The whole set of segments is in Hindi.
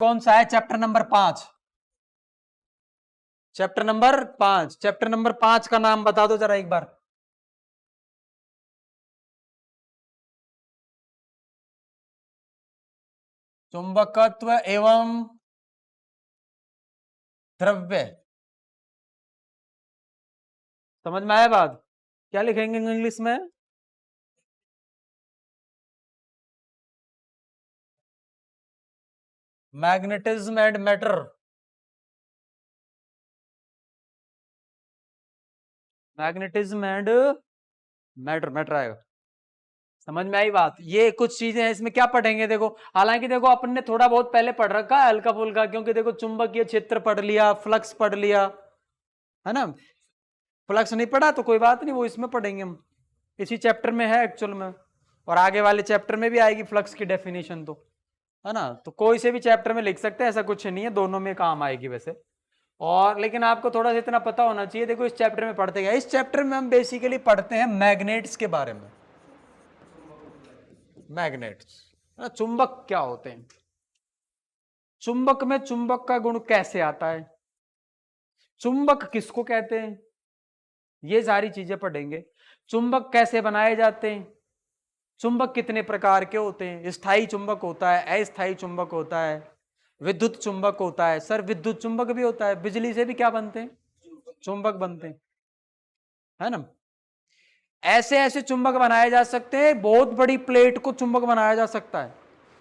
कौन सा है? Chapter number 5। Chapter number 5, chapter number 5 का नाम बता दो जरा एक बार। चुंबकत्व एवं द्रव्य। समझ में आया बात? क्या लिखेंगे इंग्लिश में? Magnetism and matter. Magnetism and matter, matter आएगा। समझ में आई बात? ये कुछ चीजें हैं, इसमें क्या पढ़ेंगे देखो। हालांकि देखो अपन ने थोड़ा बहुत पहले पढ़ रखा है हल्का फुल्का, क्योंकि देखो चुंबकीय क्षेत्र पढ़ लिया, फ्लक्स पढ़ लिया, है ना। फ्लक्स नहीं पढ़ा तो कोई बात नहीं, वो इसमें पढ़ेंगे हम, इसी चैप्टर में है एक्चुअल में, और आगे वाले चैप्टर में भी आएगी फ्लक्स की डेफिनेशन, तो है ना। तो कोई से भी चैप्टर में लिख सकते हैं, ऐसा कुछ नहीं है, दोनों में काम आएगी वैसे। और लेकिन आपको थोड़ा सा इतना पता होना चाहिए, देखो इस चैप्टर में पढ़ते हैं, इस चैप्टर में हम बेसिकली पढ़ते हैं मैग्नेट्स के बारे में। मैग्नेट्स, चुंबक क्या होते हैं, चुंबक में चुंबक का गुण कैसे आता है, चुंबक किसको कहते हैं, ये सारी चीजें पढ़ेंगे। चुंबक कैसे बनाए जाते हैं, चुंबक कितने प्रकार के होते हैं, स्थायी चुंबक होता है, अस्थायी चुंबक होता है, विद्युत चुंबक होता है। सर विद्युत चुंबक भी होता है, बिजली से भी क्या बनते हैं, चुंबक बनते हैं, है ना। ऐसे ऐसे चुंबक बनाए जा सकते हैं, बहुत बड़ी प्लेट को चुंबक बनाया जा सकता है,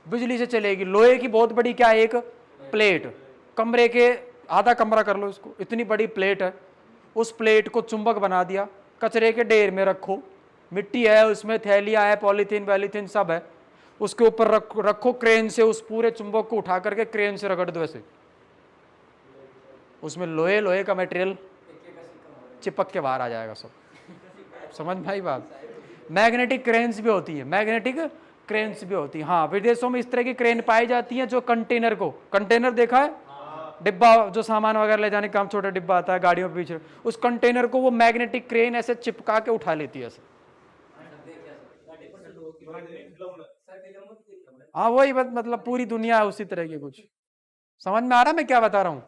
बिजली से चलेगी। लोहे की बहुत बड़ी क्या, एक प्लेट, कमरे के आधा कमरा कर लो इसको, इतनी बड़ी प्लेट है, उस प्लेट को चुंबक बना दिया, कचरे के ढेर में रखो, मिट्टी है उसमें, थैलियां है, पॉलीथीन वैलीथीन सब है, उसके ऊपर रखो क्रेन से, उस पूरे चुंबक को उठा करके क्रेन से रगड़ दो ऐसे, उसमें लोहे लोहे का मटेरियल चिपक के बाहर आ जाएगा सब। समझ में आई बात? मैग्नेटिक क्रेन्स भी होती है, मैग्नेटिक क्रेन्स भी होती है। हाँ, विदेशों में इस तरह की क्रेन पाई जाती है जो कंटेनर को, कंटेनर देखा है, डिब्बा जो सामान वगैरह ले जाने का काम, छोटा डिब्बा आता है गाड़ियों के पीछे, उस कंटेनर को वो मैग्नेटिक क्रेन ऐसे चिपका के उठा लेती है ऐसे। हाँ वही बात, मतलब पूरी दुनिया है उसी तरह की कुछ। समझ में आ रहा मैं क्या बता रहा हूं?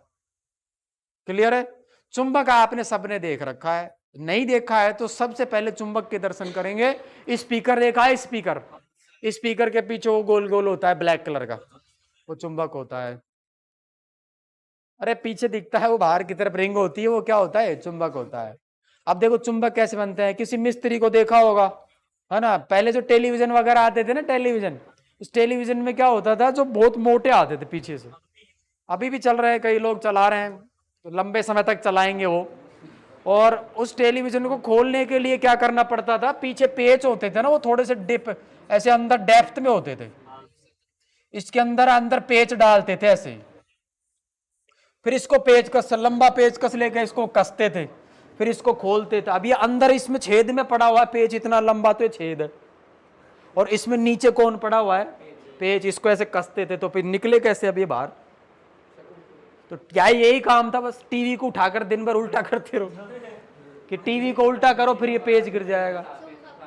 क्लियर है? चुंबक आपने सबने देख रखा है, नहीं देखा है तो सबसे पहले चुंबक के दर्शन करेंगे। स्पीकर देखा है? स्पीकर, स्पीकर के पीछे वो गोल गोल होता है ब्लैक कलर का, वो चुंबक होता है। अरे पीछे दिखता है वो, बाहर की तरफ रिंग होती है, वो क्या होता है, चुंबक होता है। अब देखो चुंबक कैसे बनते हैं, किसी मिस्त्री को देखा होगा, है ना। पहले जो टेलीविजन वगैरह आते थे ना, टेलीविजन, उस टेलीविजन में क्या होता था, जो बहुत मोटे आते थे पीछे से, अभी भी चल रहे हैं, कई लोग चला रहे हैं, तो लंबे समय तक चलाएंगे वो। और उस टेलीविजन को खोलने के लिए क्या करना पड़ता था, पीछे पेच होते थे ना, वो थोड़े से डिप ऐसे अंदर डेप्थ में होते थे, इसके अंदर अंदर पेच डालते थे ऐसे, फिर इसको पेचकस, लंबा पेचकस लेकर इसको कसते थे, फिर इसको खोलते थे। अब ये अंदर इसमें छेद में पड़ा हुआ है पेच, इतना लंबा तो ये छेद है, और इसमें नीचे कौन पड़ा हुआ है, पेच, इसको ऐसे कसते थे, तो फिर निकले कैसे अब ये बाहर। तो क्या यही काम था, बस टीवी को उठाकर दिन भर उल्टा करते रहो, कि टीवी को उल्टा करो फिर ये पेच गिर जाएगा,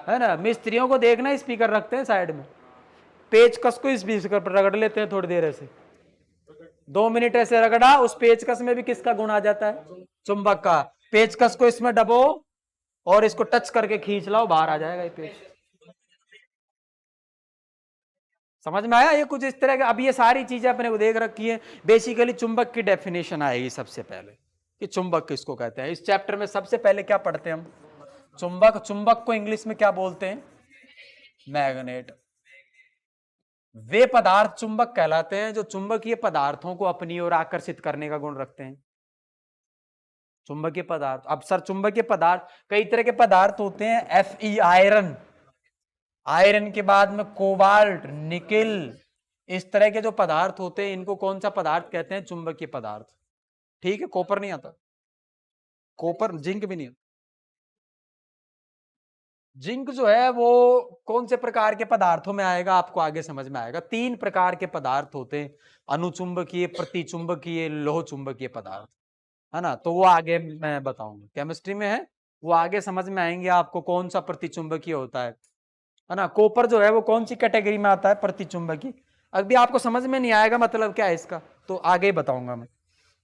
है ना। मिस्त्रियों को देखना, स्पीकर रखते हैं साइड में, पेचकस को स्पीकर पर रगड़ लेते हैं थोड़ी देर ऐसे, 2 मिनट ऐसे रगड़ा, उस पेचकस में भी किसका गुण आ जाता है, चुंबक का। पेचकस को इसमें डबो और इसको टच करके खींच लाओ, बाहर आ जाएगा ये पेच। समझ में आया? ये कुछ इस तरह के, अब ये सारी चीजें अपने को देख रखी है। बेसिकली चुंबक की डेफिनेशन आएगी सबसे पहले, कि चुंबक किसको कहते हैं। इस चैप्टर में सबसे पहले क्या पढ़ते हैं हम, चुंबक। चुंबक को इंग्लिश में क्या बोलते हैं, मैग्नेट। वे पदार्थ चुंबक कहलाते हैं जो चुंबकीय पदार्थों को अपनी ओर आकर्षित करने का गुण रखते हैं। चुंबकीय पदार्थ, अब सर चुंबकीय पदार्थ कई तरह के पदार्थ होते हैं, Fe आयरन, आयरन के बाद में कोबाल्ट, निकिल, इस तरह के जो पदार्थ होते हैं इनको कौन सा पदार्थ कहते हैं, चुंबकीय पदार्थ। ठीक है, कॉपर नहीं आता, कॉपर, जिंक भी नहीं आता। जिंक जो है वो कौन से प्रकार के पदार्थों में आएगा, आपको आगे समझ में आएगा। 3 प्रकार के पदार्थ होते हैं, अनुचुंबकीय, प्रतिचुंबकीय, लोह चुंबकीय पदार्थ, है ना। तो वो आगे मैं बताऊंगा, केमिस्ट्री में है, वो आगे समझ में आएंगे आपको कौन सा प्रतिचुंबकीय होता है ना। कॉपर जो है वो कौन सी कैटेगरी में आता है, प्रतिचुंबकीय। अभी आपको समझ में नहीं आएगा मतलब क्या है इसका, तो आगे ही बताऊंगा मैं,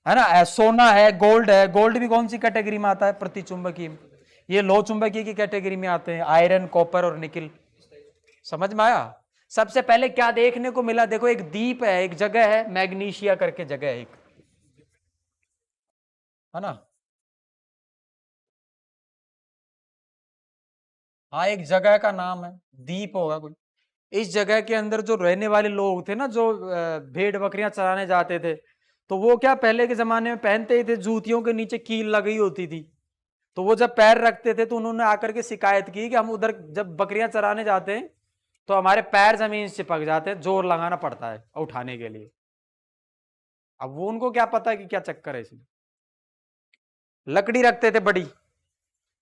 है ना। सोना है, गोल्ड भी कौन सी कैटेगरी में आता है, प्रतिचुंबकीय। ये लो चुंबकीय की कैटेगरी में आते हैं, आयरन, कॉपर और निकिल। समझ में आया। सबसे पहले क्या देखने को मिला, देखो एक द्वीप है, एक जगह है मैग्नीशिया करके जगह है एक, है ना। हाँ, एक जगह का नाम है, द्वीप होगा कोई। इस जगह के अंदर जो रहने वाले लोग थे ना, जो भेड़ बकरियां चराने जाते थे, तो वो क्या पहले के जमाने में पहनते ही थे, जूतियों के नीचे कील लगी होती थी। तो वो जब पैर रखते थे तो उन्होंने आकर के शिकायत की कि हम उधर जब बकरियां चराने जाते हैं तो हमारे पैर जमीन से चिपक जाते हैं, जोर लगाना पड़ता है उठाने के लिए। अब वो उनको क्या पता कि क्या चक्कर है इसमें। लकड़ी रखते थे बड़ी,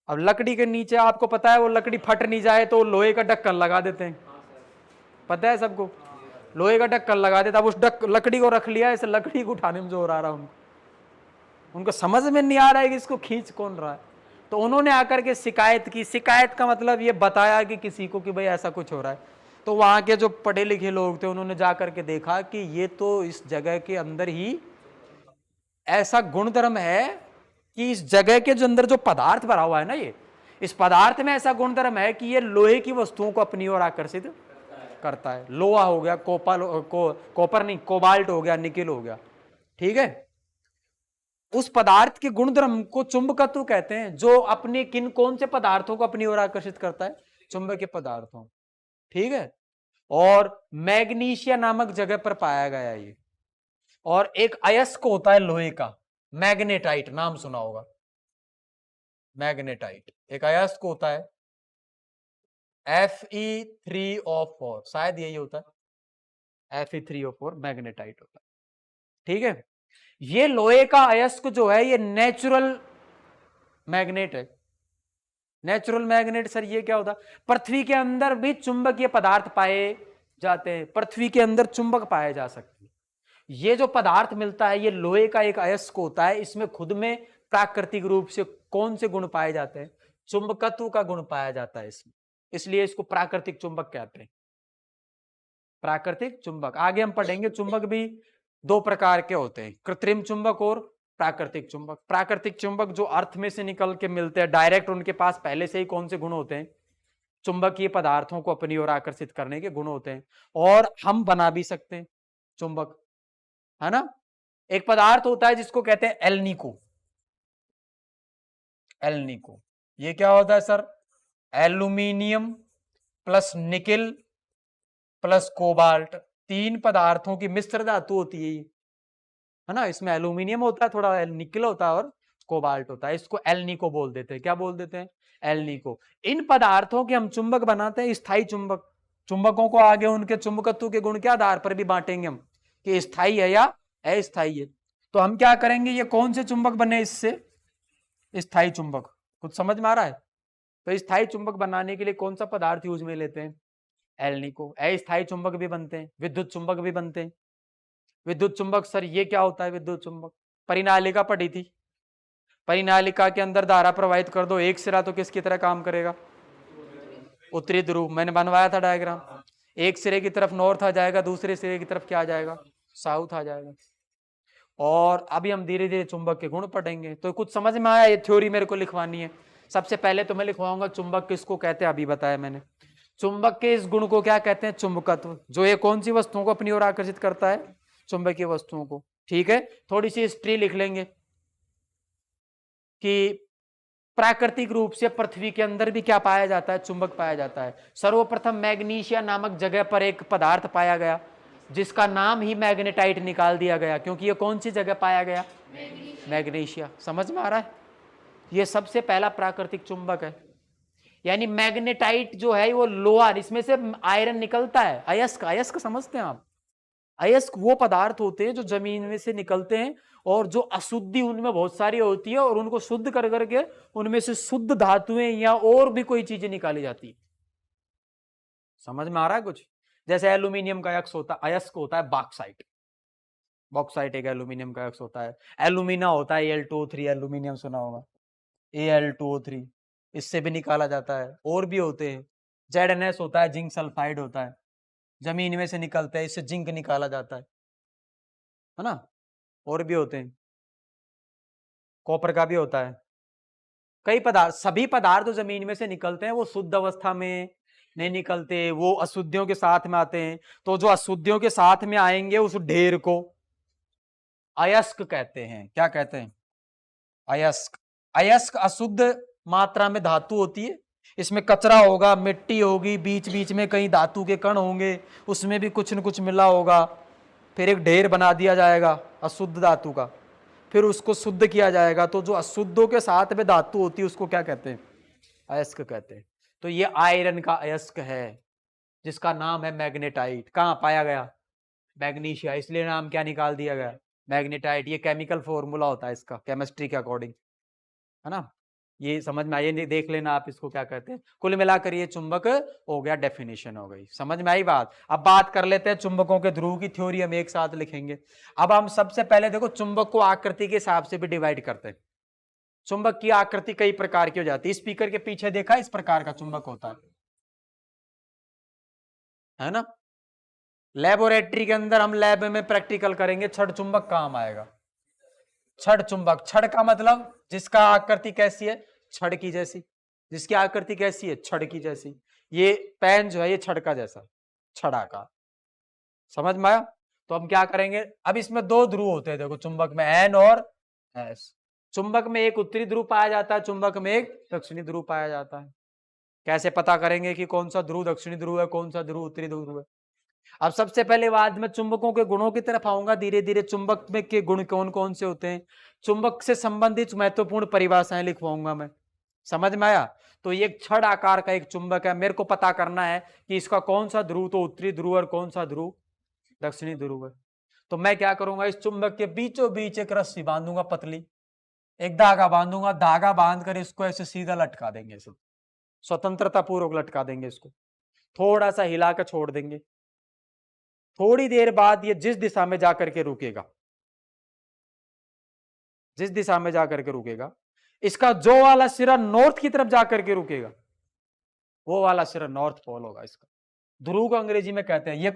अब लकड़ी के नीचे आपको पता है वो लकड़ी फट नहीं जाए तो लोहे का ढक्कन लगा देते हैं, पता है सबको। लोहे का ढक्कन लगा देता, अब उस लकड़ी को रख लिया, इस लकड़ी को उठाने में जोर आ रहा उनको समझ में नहीं आ रहा है कि इसको खींच कौन रहा है। तो उन्होंने आकर के शिकायत की, शिकायत का मतलब ये बताया कि किसी को कि भाई ऐसा कुछ हो रहा है। तो वहां के जो पढ़े लिखे लोग थे उन्होंने जाकर के देखा कि ये तो इस जगह के अंदर ही ऐसा गुणधर्म है कि इस जगह के जो अंदर जो पदार्थ भरा हुआ है ना, ये इस पदार्थ में ऐसा गुणधर्म है कि ये लोहे की वस्तुओं को अपनी ओर आकर्षित करता है। लोहा हो गया, कॉपर नहीं, कोबाल्ट हो गया, निकिल हो गया, ठीक है। उस पदार्थ के गुणधर्म को चुंबकत्व कहते हैं, जो अपने कौन से पदार्थों को अपनी ओर आकर्षित करता है, चुंबकीय पदार्थों, ठीक है। और मैग्नीशिया नामक जगह पर पाया गया ये। और एक अयस्क होता है लोहे का, मैग्नेटाइट, नाम सुना होगा, मैग्नेटाइट एक अयस्क होता है, Fe3O4, शायद यही होता है, Fe3O4 मैग्नेटाइट होता है, ठीक है। ये लोहे का अयस्क जो है ये नेचुरल मैग्नेट है। नेचुरल मैग्नेट सर ये क्या होता है, पृथ्वी के अंदर भी चुंबकीय पदार्थ पाए जाते हैं, पृथ्वी के अंदर चुंबक पाए जा सकते हैं। ये जो पदार्थ मिलता है ये लोहे का एक अयस्क होता है, इसमें खुद में प्राकृतिक रूप से कौन से गुण पाए जाते हैं, चुंबकत्व का गुण पाया जाता है इसमें, इसलिए इसको प्राकृतिक चुंबक कहते हैं, प्राकृतिक चुंबक। आगे हम पढ़ेंगे चुंबक भी दो प्रकार के होते हैं, कृत्रिम चुंबक और प्राकृतिक चुंबक। प्राकृतिक चुंबक जो अर्थ में से निकल के मिलते हैं डायरेक्ट, उनके पास पहले से ही कौन से गुण होते हैं, चुंबकीय पदार्थों को अपनी ओर आकर्षित करने के गुण होते हैं, और हम बना भी सकते हैं चुंबक, है ना। एक पदार्थ होता है जिसको कहते हैं एल्निको, एल्निको ये क्या होता है sir, aluminium plus nickel plus cobalt, तीन पदार्थों की मिश्र धातु होती है ना। इसमें एल्यूमिनियम होता है, थोड़ा निकिल होता है और कोबाल्ट होता है, इसको एल्निको बोल देते हैं। क्या बोल देते हैं, एल्निको। इन पदार्थों के हम चुंबक बनाते हैं, स्थायी चुंबक। चुंबकों को आगे उनके चुंबकत्व के गुण के आधार पर भी बांटेंगे हम कि स्थायी है या अस्थायी है। तो हम क्या करेंगे, ये कौन से चुंबक बने इससे, स्थायी चुंबक। कुछ समझ में आ रहा है। तो स्थायी चुंबक बनाने के लिए कौन सा पदार्थ यूज में लेते हैं, एल्निको। अस्थायी चुंबक भी बनते हैं, विद्युत चुंबक भी बनते हैं। विद्युत चुंबक सर ये क्या होता है, विद्युत चुंबक परिनालिका पढ़ी थी, परिनालिका के अंदर धारा प्रवाहित कर दो, एक सिरा तो किसकी तरह काम करेगा, उत्तरी ध्रुव। मैंने बनवाया था डायग्राम, एक सिरे की तरफ नॉर्थ आ जाएगा, दूसरे सिरे की तरफ क्या आ जाएगा, साउथ आ जाएगा। और अभी हम धीरे धीरे चुंबक के गुण पढ़ेंगे। तो कुछ समझ में आया, ये थ्योरी मेरे को लिखवानी है। सबसे पहले तो मैं लिखवाऊंगा चुंबक किसको कहते हैं, अभी बताया मैंने। चुंबक के इस गुण को क्या कहते हैं, चुंबकत्व, जो ये कौन सी वस्तुओं को अपनी ओर आकर्षित करता है, चुंबकीय वस्तुओं को, ठीक है। थोड़ी सी हिस्ट्री लिख लेंगे कि प्राकृतिक रूप से पृथ्वी के अंदर भी क्या पाया जाता है, चुंबक पाया जाता है। सर्वप्रथम मैग्नीशिया नामक जगह पर एक पदार्थ पाया गया जिसका नाम ही मैग्नेटाइट निकाल दिया गया, क्योंकि ये कौन सी जगह पाया गया, मैग्नीशिया। समझ में आ रहा है, ये सबसे पहला प्राकृतिक चुंबक है। यानी मैग्नेटाइट जो है वो लोहा, इसमें से आयरन निकलता है, अयस्क, अयस्क समझते हैं आप, अयस्क वो पदार्थ होते हैं जो जमीन में से निकलते हैं और जो अशुद्धि उनमें बहुत सारी होती है और उनको शुद्ध कर करके उनमें से शुद्ध धातुएं या और भी कोई चीजें निकाली जाती है। समझ में आ रहा है कुछ। जैसे एल्यूमिनियम का अयस्क होता है बॉक्साइट, बॉक्साइट एक एल्यूमिनियम का अयस्क होता है। एल्यूमिना होता है Al2O3, एल्यूमिनियम सुना होगा, Al2O3, इससे भी निकाला जाता है। और भी होते हैं, ZnS होता है, जिंक सल्फाइड होता है, जमीन में से निकलता है, इससे जिंक निकाला जाता है। है ना, और भी होते हैं, कॉपर का भी होता है। कई पदार्थ, सभी पदार्थ जो जमीन में से निकलते हैं वो शुद्ध अवस्था में नहीं निकलते, वो अशुद्धियों के साथ में आते हैं। तो जो अशुद्धियों के साथ में आएंगे उस ढेर को अयस्क कहते हैं। क्या कहते हैं? अयस्क। अयस्क अशुद्ध मात्रा में धातु होती है, इसमें कचरा होगा, मिट्टी होगी, बीच बीच में कहीं धातु के कण होंगे, उसमें भी कुछ न कुछ मिला होगा, फिर एक ढेर बना दिया जाएगा अशुद्ध धातु का, फिर उसको शुद्ध किया जाएगा। तो जो अशुद्धों के साथ में धातु होती है उसको क्या कहते हैं? अयस्क कहते हैं। तो ये आयरन का अयस्क है जिसका नाम है मैग्नेटाइट। कहाँ पाया गया? मैग्नीशिया, इसलिए नाम क्या निकाल दिया गया? मैग्नेटाइट। ये केमिकल फॉर्मूला होता है इसका केमिस्ट्री के अकॉर्डिंग, है ना। ये समझ में आई? नहीं देख लेना आप इसको क्या कहते हैं। कुल मिलाकर ये चुंबक हो गया, डेफिनेशन हो गई। समझ में आई बात? अब बात कर लेते हैं चुंबकों के ध्रुव की थ्योरी, हम एक साथ लिखेंगे। अब हम सबसे पहले देखो चुंबक को आकृति के हिसाब से भी डिवाइड करते हैं। चुंबक की आकृति कई प्रकार की हो जाती है। स्पीकर के पीछे देखा, इस प्रकार का चुंबक होता है ना। लेबोरेटरी के अंदर हम लैब में प्रैक्टिकल करेंगे, छड़ चुंबक काम आएगा। छड़ चुंबक, छड़ का मतलब जिसका आकृति कैसी है? छड़ की जैसी। जिसकी आकृति कैसी है? छड़ की जैसी। ये पेन जो है ये छड़ का जैसा, छड़ा का। समझ में आया? तो हम क्या करेंगे, अब इसमें दो ध्रुव होते हैं देखो चुंबक में, एन और एस। चुंबक में एक उत्तरी ध्रुव पाया जाता है, चुंबक में एक दक्षिणी ध्रुव पाया जाता है। कैसे पता करेंगे कि कौन सा ध्रुव दक्षिणी ध्रुव है, कौन सा ध्रुव उत्तरी ध्रुव है? अब सबसे पहले बाद में चुंबकों के गुणों की तरफ आऊंगा धीरे धीरे। चुंबक में के गुण कौन कौन से होते हैं, चुंबक से संबंधित महत्वपूर्ण परिभाषाएं लिखवाऊंगा मैं। समझ में आया? तो ये एक छड़ आकार का एक चुंबक है, मेरे को पता करना है कि इसका कौन सा ध्रुव तो उत्तरी ध्रुव और कौन सा ध्रुव दक्षिणी ध्रुव है। तो मैं क्या करूंगा, इस चुंबक के बीचों बीच एक रस्सी बांधूंगा, पतली एक धागा बांधूंगा, धागा बांध कर इसको ऐसे सीधा लटका देंगे, इसे स्वतंत्रता पूर्वक लटका देंगे, इसको थोड़ा सा हिला कर छोड़ देंगे। थोड़ी देर बाद ये जिस दिशा में जाकर के रुकेगा, जिस दिशा में जाकर के रुकेगा, इसका जो वाला सिरा नॉर्थ की तरफ जाकर के रुकेगा वो वाला सिरा नॉर्थ पोल होगा। इसका ध्रुव को अंग्रेजी में कहते हैं, ये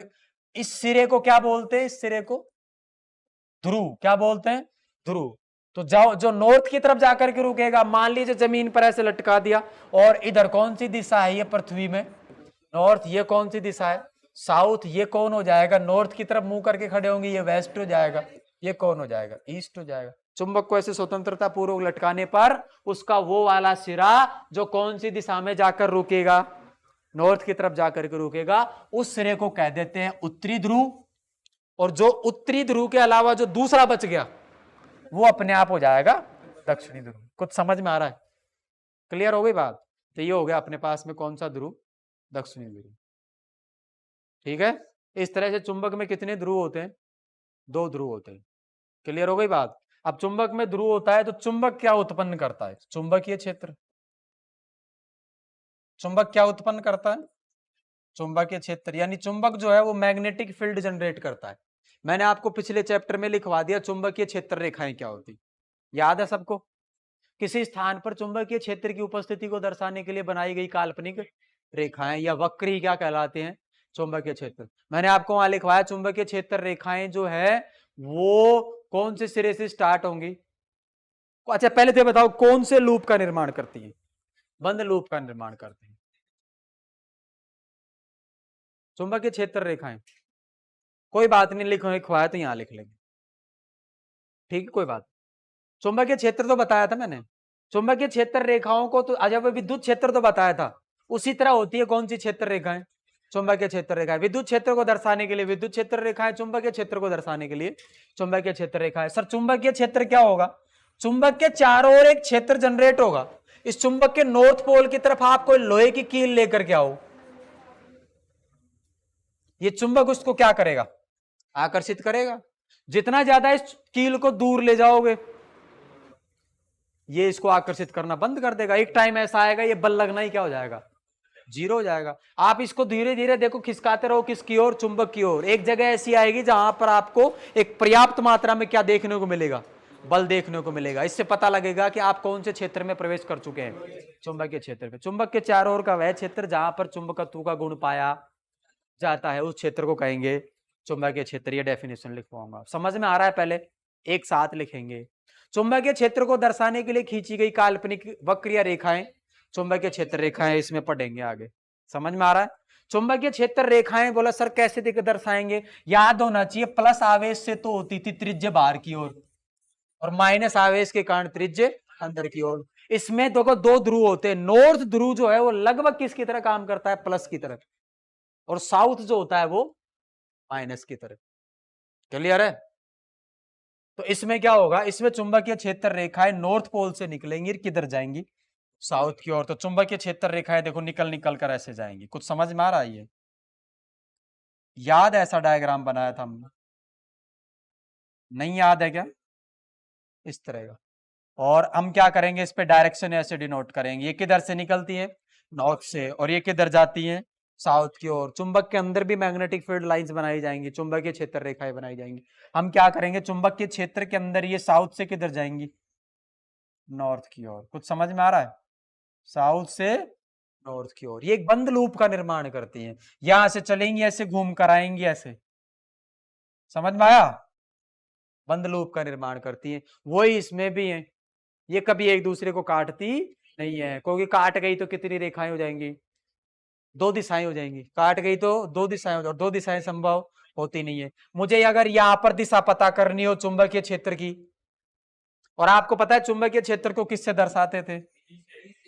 इस सिरे को क्या बोलते हैं? इस सिरे को ध्रुव। क्या बोलते हैं? ध्रुव। तो जाओ जो नॉर्थ की तरफ जाकर के रुकेगा, मान लीजिए जमीन पर ऐसे लटका दिया, और इधर कौन सी दिशा है? ये पृथ्वी में नॉर्थ। ये कौन सी दिशा है? साउथ। ये कौन हो जाएगा? नॉर्थ की तरफ मुंह करके खड़े होंगे, ये वेस्ट हो जाएगा। ये कौन हो जाएगा? ईस्ट हो जाएगा। चुंबक को ऐसे स्वतंत्रता पूर्वक लटकाने पर उसका वो वाला सिरा जो कौन सी दिशा में जाकर रुकेगा? नॉर्थ की तरफ जाकर के रुकेगा, उस सिरे को कह देते हैं उत्तरी ध्रुव। और जो उत्तरी ध्रुव के अलावा जो दूसरा बच गया वो अपने आप हो जाएगा दक्षिणी ध्रुव। कुछ समझ में आ रहा है? क्लियर हो गई बात? तो ये हो गया अपने पास में कौन सा ध्रुव? दक्षिणी ध्रुव। ठीक है। इस तरह से चुंबक में कितने ध्रुव होते हैं? दो ध्रुव होते हैं। क्लियर हो गई बात? अब चुंबक में ध्रुव होता है तो चुंबक क्या उत्पन्न करता है? चुंबकीय क्षेत्र। चुंबक क्या उत्पन्न करता है? चुंबकीय क्षेत्र। यानी चुंबक जो है वो मैग्नेटिक फील्ड जनरेट करता है। मैंने आपको पिछले चैप्टर में लिखवा दिया चुंबकीय क्षेत्र रेखाएं क्या होती, याद है सबको? किसी स्थान पर चुंबकीय क्षेत्र की उपस्थिति को दर्शाने के लिए बनाई गई काल्पनिक रेखाएं या वक्र ही क्या कहलाते हैं? चुंबकीय क्षेत्र। मैंने आपको वहां लिखवाया चुंबकीय क्षेत्र रेखाएं जो है वो कौन से सिरे से स्टार्ट होंगी? अच्छा पहले तो बताओ कौन से लूप का निर्माण करती है? बंद लूप का निर्माण करते हैं चुंबकीय क्षेत्र रेखाएं। कोई बात नहीं, लिखवाया तो यहां लिख लेंगे, ठीक है, कोई बात। चुंबकीय क्षेत्र तो बताया था मैंने। चुंबकीय क्षेत्र रेखाओं को तो अजब विद्युत क्षेत्र तो बताया था, उसी तरह होती है कौन सी क्षेत्र रेखाएं? चुंबकीय क्षेत्र रेखाएं। विद्युत क्षेत्र को दर्शाने के लिए विद्युत क्षेत्र रेखाएं, चुंबकीय क्षेत्र को दर्शाने के लिए चुंबकीय क्षेत्र रेखाएं। सर चुंबकीय क्षेत्र क्या होगा? चुंबक के चारों ओर एक क्षेत्र जनरेट होगा। इस चुंबक के नॉर्थ पोल की तरफ आप कोई लोहे की कील लेकर के आओ, ये चुंबक उसको क्या करेगा? आकर्षित करेगा। जितना ज्यादा इस कील को दूर ले जाओगे ये इसको आकर्षित करना बंद कर देगा। एक टाइम ऐसा आएगा ये बल लगना ही क्या हो जाएगा? जीरो हो जाएगा। आप इसको धीरे धीरे देखो खिसकाते रहो, किसकी ओर? चुंबक की ओर। एक जगह ऐसी आएगी जहां पर आपको एक पर्याप्त मात्रा में क्या देखने को मिलेगा? बल देखने को मिलेगा। इससे पता लगेगा कि आप कौन से क्षेत्र में प्रवेश कर चुके हैं? चुंबकीय क्षेत्र में। चुंबक के चारों ओर का वह क्षेत्र जहां पर चुंबकत्व का गुण पाया जाता है उस क्षेत्र को कहेंगे चुंबकीय क्षेत्र, ये डेफिनेशन लिखवाऊंगा। समझ में आ रहा है? पहले एक साथ लिखेंगे। चुंबकीय क्षेत्र को दर्शाने के लिए खींची गई काल्पनिक वक्र या रेखाएं चुंबकीय क्षेत्र रेखाएं, इसमें पढ़ेंगे आगे। समझ में आ रहा है? चुंबकीय क्षेत्र रेखाएं बोला सर कैसे दर्शाएंगे? याद होना चाहिए प्लस आवेश से तो होती थी त्रिज्य बाहर की ओर और माइनस आवेश के कारण त्रिज्य अंदर की ओर। इसमें देखो दो ध्रुव होते हैं। नॉर्थ ध्रुव जो है वो लगभग किसकी तरह काम करता है? प्लस की तरफ, और साउथ जो होता है वो माइनस की तरफ। क्लियर है? तो इसमें क्या होगा? इसमें चुंबकीय क्षेत्र रेखाएं नॉर्थ पोल से निकलेंगी, किधर जाएंगी? साउथ की ओर। तो चुंबकीय क्षेत्र रेखाएं देखो निकल निकल कर ऐसे जाएंगी। कुछ समझ में आ रहा है? ये याद ऐसा डायग्राम बनाया था हमने? नहीं याद है क्या? इस तरह का। और हम क्या करेंगे? इस पे डायरेक्शन ऐसे डिनोट करेंगे। ये किधर से निकलती है? नॉर्थ से। और ये किधर जाती है? साउथ की ओर। चुंबक के अंदर भी मैग्नेटिक फील्ड लाइंस बनाई जाएंगी, चुंबकीय क्षेत्र रेखाएं बनाई जाएंगी। हम क्या करेंगे? चुंबक के क्षेत्र के अंदर ये साउथ से किधर जाएंगी? नॉर्थ की ओर। कुछ समझ में आ रहा है? साउथ से नॉर्थ की ओर। ये एक बंद लूप का निर्माण करती हैं। यहां से चलेंगी, ऐसे घूम कर आएंगी, ऐसे। समझ में आया? बंद लूप का निर्माण करती हैं। वही इसमें भी है। ये कभी एक दूसरे को काटती नहीं है, क्योंकि काट गई तो कितनी रेखाएं हो जाएंगी? दो दिशाएं हो जाएंगी। काट गई तो दो दिशाएं हो जाएंगी, दो दिशाएं संभव होती नहीं है। मुझे अगर यहां पर दिशा पता करनी हो चुंबकीय क्षेत्र की, और आपको पता है चुंबकीय क्षेत्र को किससे दर्शाते थे?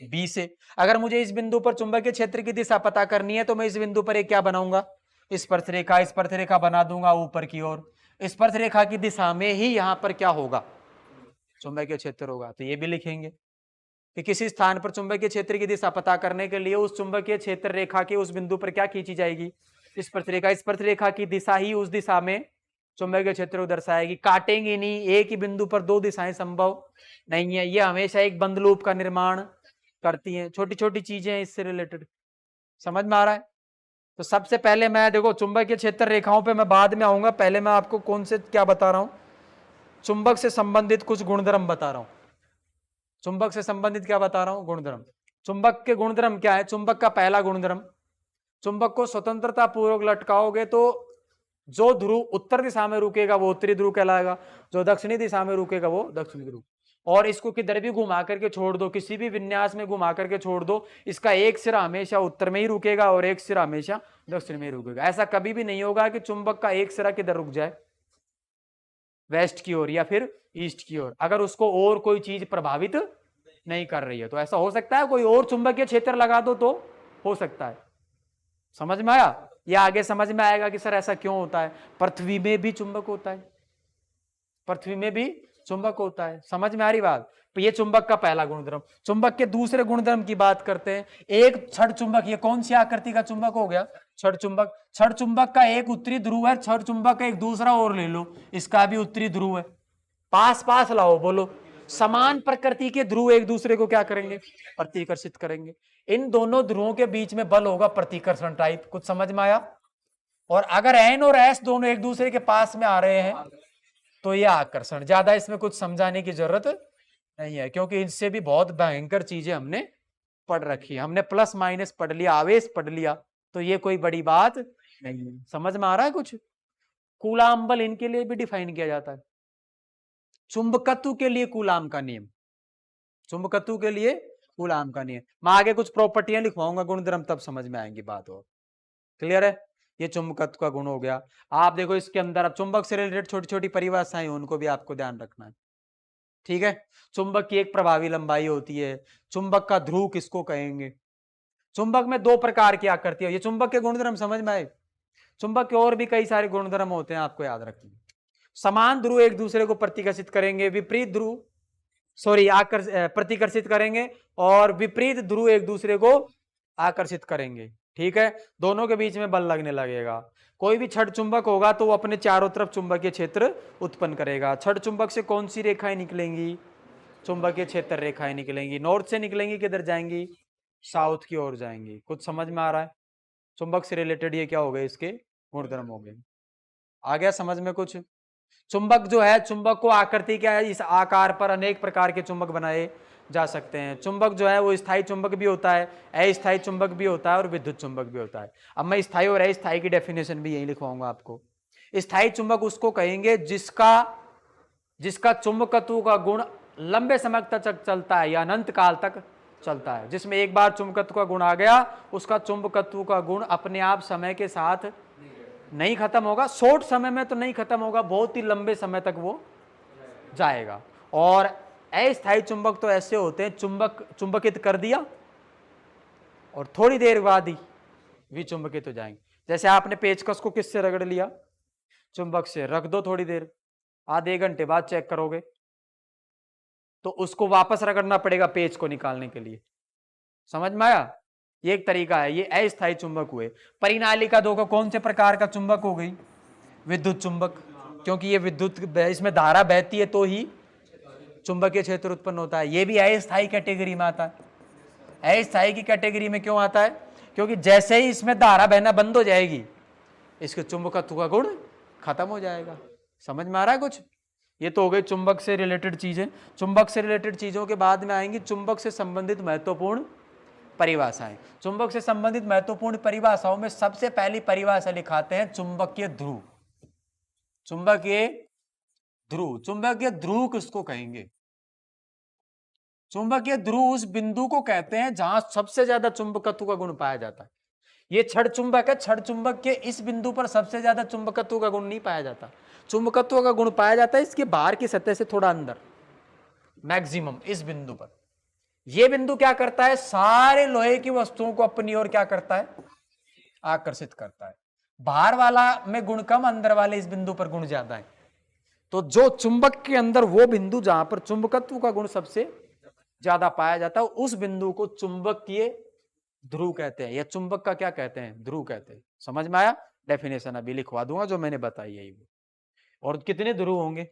बी से। अगर मुझे इस बिंदु पर चुंबकीय क्षेत्र की दिशा पता करनी है तो मैं इस बिंदु पर एक क्या बनाऊंगा? स्पर्शरेखा बना दूंगा ऊपर की ओर। स्पर्शरेखा की दिशा में ही यहां पर क्या होगा? चुंबकीय क्षेत्र होगा। तो ये भी लिखेंगे कि किसी स्थान पर चुंबकीय क्षेत्र की दिशा पता करने के लिए उस चुंबकीय क्षेत्र रेखा के उस बिंदु पर क्या खींची जाएगी? स्पर्शरेखा। स्पर्शरेखा की दिशा ही उस दिशा में चुंबकीय क्षेत्र को दर्शाएगी। काटेंगे नहीं, एक ही बिंदु पर दो दिशाएं संभव नहीं है। ये हमेशा एक बंद लूप का निर्माण करती हैं। छोटी छोटी चीजें इससे रिलेटेड। समझ में आ रहा है? तो सबसे पहले मैं देखो चुंबकीय क्षेत्र रेखाओं पे मैं बाद में आऊंगा। पहले मैं आपको कौन से क्या बता रहा हूं? चुंबक से संबंधित कुछ गुणधर्म बता रहा हूं। चुंबक से संबंधित क्या बता रहा हूं? गुणधर्म। चुंबक के गुणधर्म क्या है? चुंबक का पहला गुणधर्म, चुंबक को स्वतंत्रता पूर्वक लटकाओगे तो जो ध्रुव उत्तर दिशा में रुकेगा वो उत्तरी ध्रुव कहलाएगा, जो दक्षिणी दिशा में रुकेगा वो दक्षिणी ध्रुव। और इसको किधर भी घुमा करके छोड़ दो, किसी भी विन्यास में घुमा करके छोड़ दो, इसका एक सिरा हमेशा उत्तर में ही रुकेगा और एक सिरा हमेशा दक्षिण में ही रुकेगा। ऐसा कभी भी नहीं होगा कि चुंबक का एक सिरा किधर रुक जाए? वेस्ट की ओर या फिर ईस्ट की ओर, अगर उसको और कोई चीज प्रभावित नहीं कर रही है। तो ऐसा हो सकता है कोई और चुंबकीय क्षेत्र लगा दो तो हो सकता है। समझ में आया? या आगे समझ में आएगा कि सर ऐसा क्यों होता है? पृथ्वी में भी चुंबक होता है, पृथ्वी में भी चुंबक होता है। समझ में आ रही बात? तो ये चुंबक का पहला गुणधर्म। चुंबक के दूसरे गुणधर्म की बात करते हैं। एक छड़ चुंबक, ये कौन सी आकृति का चुंबक हो गया? छड़ चुंबक। छड़ चुंबक का एक उत्तरी ध्रुव है, छड़ चुंबक का एक दूसरा और ले लो, इसका भी उत्तरी ध्रुव है। पास पास लाओ, बोलो समान प्रकृति के ध्रुव एक दूसरे को क्या करेंगे? प्रतिकर्षित करेंगे। इन दोनों ध्रुवों के बीच में बल होगा प्रतिकर्षण टाइप। कुछ समझ में आया? और अगर एन और एस दोनों एक दूसरे के पास में आ रहे हैं तो यह आकर्षण। ज्यादा इसमें कुछ समझाने की जरूरत नहीं है, क्योंकि इनसे भी बहुत भयंकर चीजें हमने पढ़ रखी है। हमने प्लस माइनस पढ़ लिया, आवेश पढ़ लिया, तो ये कोई बड़ी बात नहीं है। समझ में आ रहा है कुछ? कूलाम बल इनके लिए भी डिफाइन किया जाता है। चुंबकत्व के लिए कूलाम का नियम, चुंबकत्व के लिए कूलाम का नियम। मैं आगे कुछ प्रॉपर्टियां लिखवाऊंगा, गुणधर्म, तब समझ में आएंगी बात। और क्लियर है? ये चुंबकत्व का गुण हो गया। आप देखो इसके अंदर अब चुंबक से रिलेटेड छोटी छोटी परिभाषाएं, उनको भी आपको ध्यान रखना है। ठीक है? चुंबक की एक प्रभावी लंबाई होती है। चुंबक का ध्रुव किसको कहेंगे? चुंबक में दो प्रकार की आकृति है। ये चुंबक के गुणधर्म समझ में आए? चुंबक के और भी कई सारे गुणधर्म होते हैं, आपको याद रखना। समान ध्रुव एक दूसरे को प्रतिकर्षित करेंगे, विपरीत ध्रुव प्रतिकर्षित करेंगे, और विपरीत ध्रुव एक दूसरे को आकर्षित करेंगे। ठीक है? दोनों के बीच में बल लगने लगेगा। कोई भी छड़ चुंबक होगा तो वो अपने चारों तरफ चुंबकीय क्षेत्र उत्पन्न करेगा। छड़ चुंबक से कौन सी रेखाएं निकलेंगी? चुंबकीय क्षेत्र रेखाएं निकलेंगी। नॉर्थ से निकलेंगी, किधर जाएंगी? साउथ की ओर जाएंगी। कुछ समझ में आ रहा है? चुंबक से रिलेटेड ये क्या हो गए? इसके गुणधर्म हो गए। आ गया समझ में कुछ? चुंबक जो है, चुंबक को आकृति क्या है? इस आकार पर अनेक प्रकार के चुंबक बनाए जा सकते हैं। चुंबक जो है वो स्थायी चुंबक भी होता है, अस्थायी चुंबक भी होता है, और विद्युत चुंबक भी होता है। अब मैं स्थायी और अस्थायी की डेफिनेशन भी यही लिखवाऊंगा आपको। स्थायी चुंबक उसको कहेंगे जिसका चुंबकत्व का गुण लंबे समय तक चलता है या अनंत काल तक चलता है, जिसमें एक बार चुंबकत्व का गुण आ गया, उसका चुंबकत्व का गुण अपने आप समय के साथ नहीं खत्म होगा। शॉर्ट समय में तो नहीं खत्म होगा, बहुत ही लंबे समय तक वो जाएगा। और अस्थायी चुंबक तो ऐसे होते हैं, चुंबकित कर दिया और थोड़ी देर बाद ही विचुंबकित हो जाएंगे। जैसे आपने पेचकस को किससे रगड़ लिया? चुंबक से। रख दो थोड़ी देर, आधे घंटे बाद चेक करोगे तो उसको वापस रगड़ना पड़ेगा पेच को निकालने के लिए। समझ में आया? ये एक तरीका है। ये अस्थायी चुंबक हुए। परिनालिका 2 का कौन से प्रकार का चुंबक हो गई? विद्युत चुंबक, क्योंकि ये विद्युत, इसमें धारा बहती है तो ही चुंबकीय क्षेत्र उत्पन्न होता है। ये भी अस्थायी कैटेगरी में आता है। अस्थायी की कैटेगरी में क्यों आता है? क्योंकि जैसे ही इसमें धारा बहना बंद हो जाएगी, इसके चुंबकत्व का गुण खत्म हो जाएगा। समझ में आ रहा है कुछ? ये तो हो गई चुंबक से रिलेटेड चीजें। चुंबक से रिलेटेड चीजों के बाद में आएंगी चुंबक से संबंधित महत्वपूर्ण परिभाषाएं। चुंबक से संबंधित महत्वपूर्ण परिभाषाओं में सबसे पहली परिभाषा लिखाते हैं चुंबकीय ध्रुव। चुंबकीय ध्रुव, चुंबकीय ध्रुव किसको कहेंगे? चुंबकीय ध्रुव उस बिंदु को कहते हैं जहां सबसे ज्यादा चुंबकत्व का गुण पाया जाता है। ये छड़ चुंबक है, छड़ चुंबक के इस बिंदु पर सबसे ज्यादा चुंबकत्व का गुण नहीं पाया जाता। चुंबकत्व का गुण पाया जाता है इसके बाहर की सतह से थोड़ा अंदर, मैक्सिमम इस बिंदु पर। यह बिंदु क्या करता है? सारे लोहे की वस्तुओं को अपनी ओर क्या करता है? आकर्षित करता है। बाहर वाला में गुण कम, अंदर वाले इस बिंदु पर गुण ज्यादा है। तो जो चुंबक के अंदर वो बिंदु जहां पर चुंबकत्व का गुण सबसे ज्यादा पाया जाता है, उस बिंदु को चुंबकीय ध्रुव कहते हैं, या चुंबक का क्या कहते हैं? ध्रुव कहते हैं। समझ में आया? डेफिनेशन अभी लिखवा दूंगा जो मैंने बताई है। और कितने ध्रुव होंगे?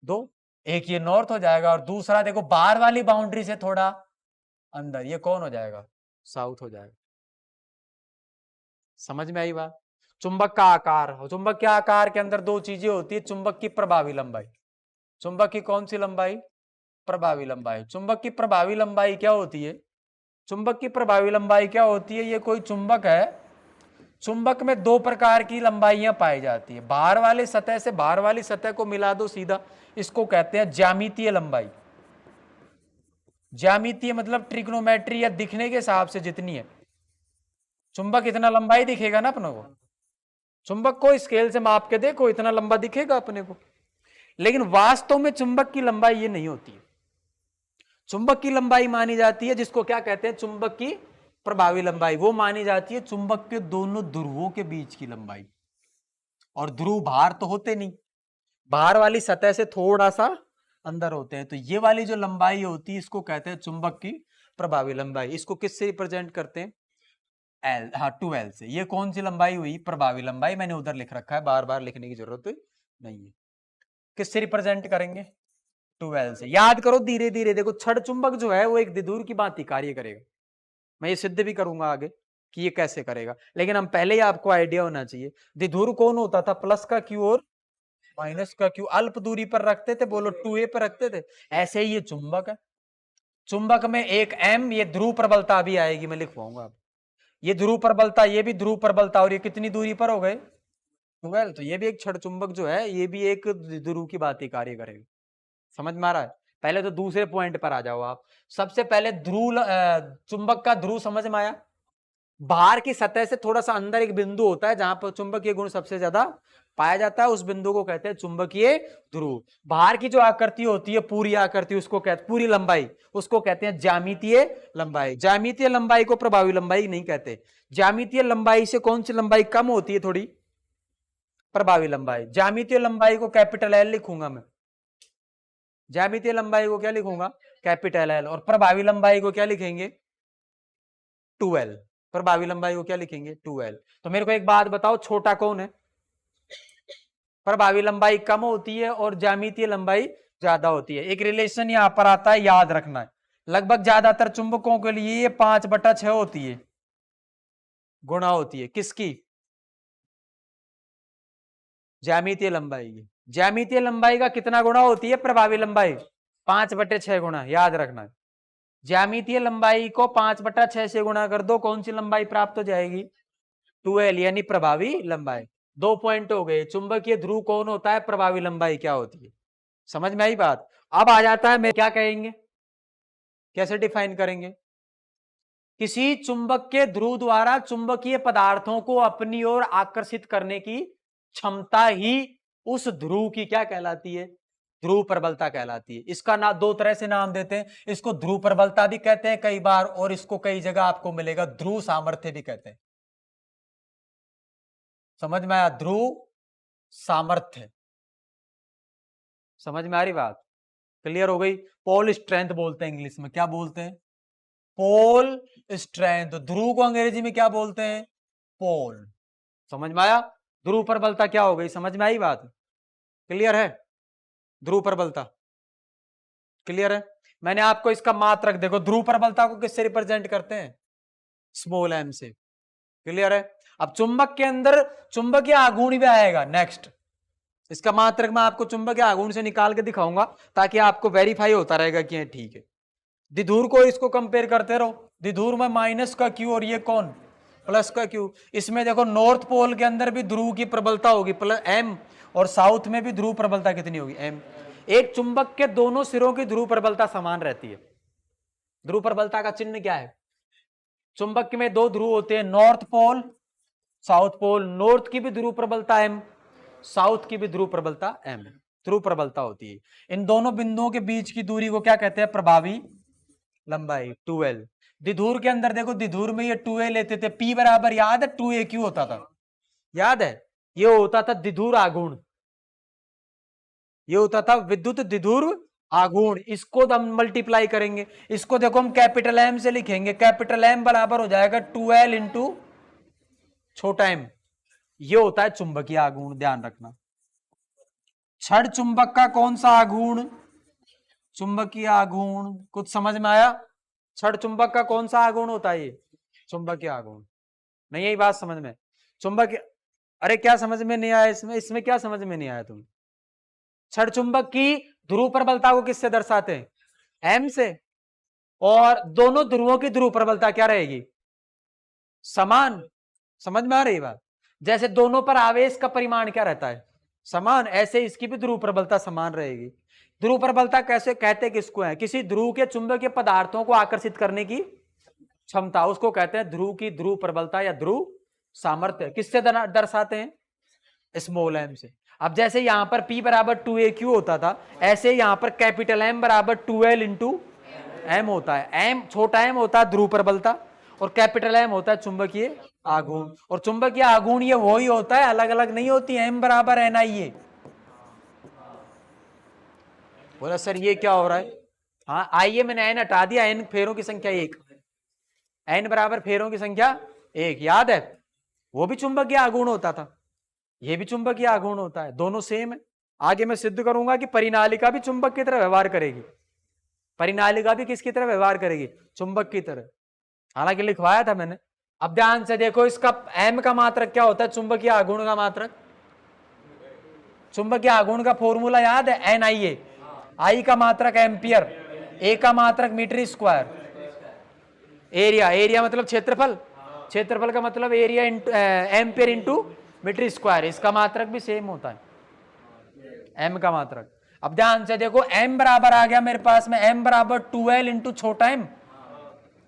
2। एक ये नॉर्थ हो जाएगा और दूसरा देखो बाहर वाली बाउंड्री से थोड़ा अंदर, ये कौन हो जाएगा? साउथ हो जाएगा। समझ में आई बात? चुंबक का आकार, चुंबक के आकार के अंदर 2 चीजें होती है। चुंबक की प्रभावी लंबाई, चुंबक की कौन सी लंबाई? प्रभावी लंबाई। चुंबक की प्रभावी लंबाई क्या होती है? चुंबक की प्रभावी लंबाई क्या होती है? ये कोई चुंबक है, चुंबक में 2 प्रकार की लंबाइयां पाई जाती है। बाहर वाली सतह से बाहर वाली सतह को मिला दो सीधा, इसको कहते हैं ज्यामितीय लंबाई। ज्यामितीय मतलब ट्रिग्नोमेट्री या दिखने के हिसाब से जितनी है। चुंबक इतना लंबाई दिखेगा ना अपने को, चुंबक को स्केल से माप के देखो इतना लंबा दिखेगा अपने को, लेकिन वास्तव में चुंबक की लंबाई ये नहीं होती है। चुंबक की लंबाई मानी जाती है जिसको क्या कहते हैं? चुंबक की प्रभावी लंबाई। वो मानी जाती है चुंबक के दोनों ध्रुवों के बीच की लंबाई। और ध्रुव बाहर तो होते नहीं, बाहर वाली सतह से थोड़ा सा अंदर होते हैं। तो ये वाली जो लंबाई होती है इसको कहते हैं चुंबक की प्रभावी लंबाई। इसको किससे रिप्रेजेंट करते हैं? एल, हाँ 2L से। ये कौन सी लंबाई हुई? प्रभावी लंबाई। मैंने उधर लिख रखा है, बार बार लिखने की जरूरत नहीं है। किससे रिप्रेजेंट करेंगे? 2L से। याद करो धीरे धीरे। देखो छड़ चुंबक जो है वो एक द्विध्रुव की भांति कार्य करेगा। मैं ये सिद्ध भी करूंगा आगे कि ये कैसे करेगा, लेकिन हम पहले ही आपको आइडिया होना चाहिए। द्विध्रुव कौन होता था? प्लस का क्यू और माइनस का क्यू अल्प दूरी पर रखते थे, बोलो 2A पर रखते थे। ऐसे ही ये चुंबक है। चुंबक में एक M, ये ध्रुव प्रबलता भी आएगी, मैं लिखवाऊंगा। ये ध्रुव प्रबलता, ये भी ध्रुव प्रबलता, और ये कितनी दूरी पर हो गए? 12। तो ये भी एक छड़ चुंबक जो है ये भी एक ध्रुव की भांति कार्य करेगा। समझ में आ रहा है? पहले तो दूसरे पॉइंट पर आ जाओ आप। सबसे पहले ध्रुव चुंबक का ध्रुव समझ में आया? बाहर की सतह से थोड़ा सा अंदर एक बिंदु होता है जहां पर चुंबकीय गुण सबसे ज्यादा पाया जाता है, उस बिंदु को कहते हैं चुंबकीय ध्रुव। बाहर की जो आकृति होती है, पूरी आकृति, उसको कहते, पूरी लंबाई, उसको कहते हैं ज्यामितीय लंबाई। ज्यामितीय लंबाई को प्रभावी लंबाई नहीं कहते। ज्यामितीय लंबाई से कौन सी लंबाई कम होती है थोड़ी? प्रभावी लंबाई। ज्यामितीय लंबाई को कैपिटल L लिखूंगा मैं। ज्यामितीय लंबाई को क्या लिखूंगा? Capital L। और प्रभावी लंबाई को क्या लिखेंगे? 2L। प्रभावी लंबाई को क्या लिखेंगे? 2L। तो मेरे को एक बात बताओ, छोटा कौन है? प्रभावी लंबाई कम होती है और ज्यामितीय लंबाई ज्यादा होती है। एक रिलेशन यहां पर आता है, याद रखना है। लगभग ज्यादातर चुंबकों के लिए ये 5/6 होती है, गुणा होती है। किसकी? ज्यामितीय लंबाई की। ज्यामितीय लंबाई का कितना गुणा होती है? प्रभावी लंबाई 5/6 गुणा। याद रखना है, ज्यामितीय लंबाई को 5/6 से गुणा कर दो, कौन सी लंबाई प्राप्त हो जाएगी? 2L, यानी प्रभावी लंबाई। 2 पॉइंट हो गए। चुंबकीय ध्रुव कौन होता है, प्रभावी लंबाई क्या होती है। समझ में आई बात। अब आ जाता है मैं क्या कहेंगे, कैसे डिफाइन करेंगे। किसी चुंबक के ध्रुव द्वारा चुंबकीय पदार्थों को अपनी ओर आकर्षित करने की क्षमता ही उस ध्रुव की क्या कहलाती है, ध्रुव प्रबलता कहलाती है। इसका ना दो तरह से नाम देते हैं, इसको ध्रुव प्रबलता भी कहते हैं कई बार, और इसको कई जगह आपको मिलेगा ध्रुव सामर्थ्य भी कहते हैं। समझ में आया, ध्रुव सामर्थ्य, समझ में आ रही बात, क्लियर हो गई। पोल स्ट्रेंथ बोलते हैं इंग्लिश में, क्या बोलते हैं, पोल स्ट्रेंथ। ध्रुव को अंग्रेजी में क्या बोलते हैं, पोल। समझ में आया, ध्रुव प्रबलता क्या हो गई, समझ में आई बात, क्लियर है। ध्रुव प्रबलता क्लियर है। मैंने आपको इसका मात्रक देखो, ध्रुव प्रबलता को किससे रिप्रेजेंट करते हैं, स्मॉल एम से, क्लियर है। अब चुंबक के अंदर चुंबकीय आघूर्ण भी आएगा नेक्स्ट, इसका मात्रक मैं आपको चुंबकीय आघूर्ण से निकाल के दिखाऊंगा ताकि आपको वेरीफाई होता रहेगा कि ठीक है। द्विध्रुव को इसको कंपेयर करते रहो, द्विध्रुव में माइनस का क्यू और ये कौन, प्लस का क्यू। इसमें देखो नॉर्थ पोल के अंदर भी ध्रुव की प्रबलता होगी प्लस एम, और साउथ में भी ध्रुव प्रबलता कितनी होगी, एम। एक चुंबक के दोनों सिरों की ध्रुव प्रबलता समान रहती है। ध्रुव प्रबलता का चिन्ह क्या है, चुंबक में दो ध्रुव होते हैं, north pole south pole. North की भी ध्रुव प्रबलता एम, साउथ की भी ध्रुव प्रबलता एम, ध्रुव प्रबलता होती है। इन दोनों बिंदुओं के बीच की दूरी को क्या कहते हैं, प्रभावी लंबाई, 2l। द्विध्रुव के अंदर देखो, द्विध्रुव में ये 2a लेते थे, p बराबर याद है 2aq होता था, याद है, ये होता था द्विध्रुव आघूर्ण, ये होता था विद्युत द्विध्रुव आघूर्ण। इसको हम मल्टीप्लाई करेंगे, इसको देखो हम कैपिटल एम से लिखेंगे, कैपिटल एम बराबर हो जाएगा 2l इंटू छोटा एम। ये होता है चुंबकीय आघूर्ण, ध्यान रखना। छड़ चुंबक का कौन सा आघूर्ण, चुंबकीय आघूर्ण, कुछ समझ में आया। छड़ चुंबक का कौन सा आघूर्ण होता है, ये चुंबकीय आघूर्ण। नहीं यही बात समझ में, चुंबकीय, अरे क्या समझ में नहीं आया इसमें, इसमें क्या समझ में नहीं आया तुम। छड़ चुंबक की ध्रुव प्रबलता को किससे दर्शाते हैं, एम से, और दोनों ध्रुवों की ध्रुव प्रबलता क्या रहेगी, समान। समझ में आ रही बात, जैसे दोनों पर आवेश का परिमाण क्या रहता है, समान, ऐसे इसकी भी ध्रुव प्रबलता समान रहेगी। ध्रुव प्रबलता कैसे कहते हैं किसको है, किसी ध्रुव के चुंबकीय पदार्थों को आकर्षित करने की क्षमता, उसको कहते हैं ध्रुव की ध्रुव प्रबलता या ध्रुव सामर्थ्य। किससे दर्शाते हैं, स्मॉल एम से। अब जैसे यहां पर P बराबर 2aq होता था, ऐसे यहां पर कैपिटल M बराबर 2l इंटू एम होता है। एम छोटा एम होता है ध्रुव प्रबलता, और कैपिटल एम होता है चुंबकीय आघूर्ण। और चुंबकीय आघूर्ण ये वही होता है, अलग अलग नहीं होती। एम बराबर NIA। बोला सर ये क्या हो रहा है, हाँ आइए मैंने एन हटा दिया, एन फेरों की संख्या 1, एन बराबर फेरों की संख्या 1, याद है। वो भी चुंबकीय आघूर्ण होता था, ये भी चुंबकीय आघूर्ण होता है, दोनों सेम है। आगे मैं सिद्ध करूंगा कि परिनालिका भी चुंबक की तरह व्यवहार करेगी, परिनालिका भी किसकी तरह व्यवहार करेगी, चुंबक की तरह, हालांकि लिखवाया था मैंने। अब ध्यान से देखो, इसका एम का मात्रक क्या होता है, चुंबकीय आघूर्ण का मात्रक, चुंबकीय आघूर्ण का फॉर्मूला याद है, NIA। आई का मात्रक एम्पियर, ए का मात्रक मीटर स्क्वायर, एरिया, एरिया मतलब क्षेत्रफल, क्षेत्रफल का मतलब area ampere into metre square. इसका मात्रक भी सेम होता है, एम का मात्रक। अब ध्यान से देखो, एम बराबर आ गया मेरे पास में, एम बराबर 2l इंटू छोटा एम,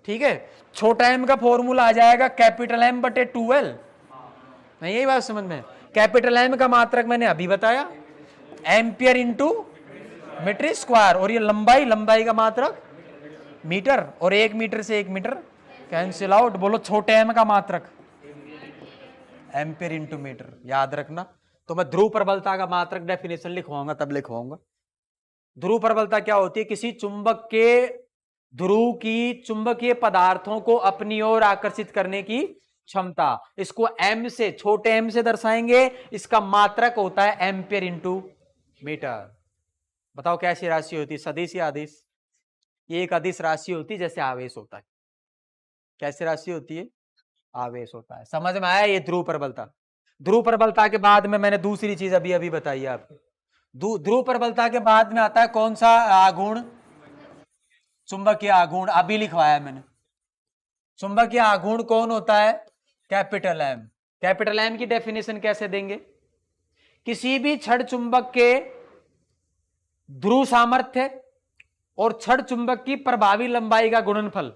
ठीक है। छोटा एम का फॉर्मूला आ जाएगा कैपिटल एम बटे 2l। नहीं यही बात समझ में, कैपिटल एम का मात्रक मैंने अभी बताया, एम्पियर इंटू मीटर स्क्वायर, और ये लंबाई, लंबाई का मात्रक मीटर, और 1 मीटर से 1 मीटर कैंसिल आउट। बोलो छोटे एम का मात्रक एम्पियर इंटू मीटर, याद रखना। तो मैं ध्रुव प्रबलता का मात्रक डेफिनेशन लिखवाऊंगा, तब लिखवाऊंगा। ध्रुव प्रबलता क्या होती है, किसी चुंबक के ध्रुव की चुंबकीय पदार्थों को अपनी ओर आकर्षित करने की क्षमता। इसको एम से, छोटे एम से दर्शाएंगे, इसका मात्रक होता है एम्पियर इंटू मीटर। बताओ कैसी राशि होती है, सदिश या अदिश, ये एक अदिश राशि होती है, जैसे आवेश होता है। कैसी राशि होती है, आवेश होता है। समझ में आया, ये ध्रुव प्रबलता। ध्रुव प्रबलता के बाद में मैंने दूसरी चीज अभी अभी बताई आपको, ध्रुव प्रबलता के बाद में आता है कौन सा आघूर्ण, चुंबकीय आघूर्ण, अभी लिखवाया मैंने। चुंबकीय आघूर्ण कौन होता है, कैपिटल एम, कैपिटल एम की डेफिनेशन कैसे देंगे? किसी भी छड़ चुंबक के ध्रुव सामर्थ्य और छड़ चुंबक की प्रभावी लंबाई का गुणनफल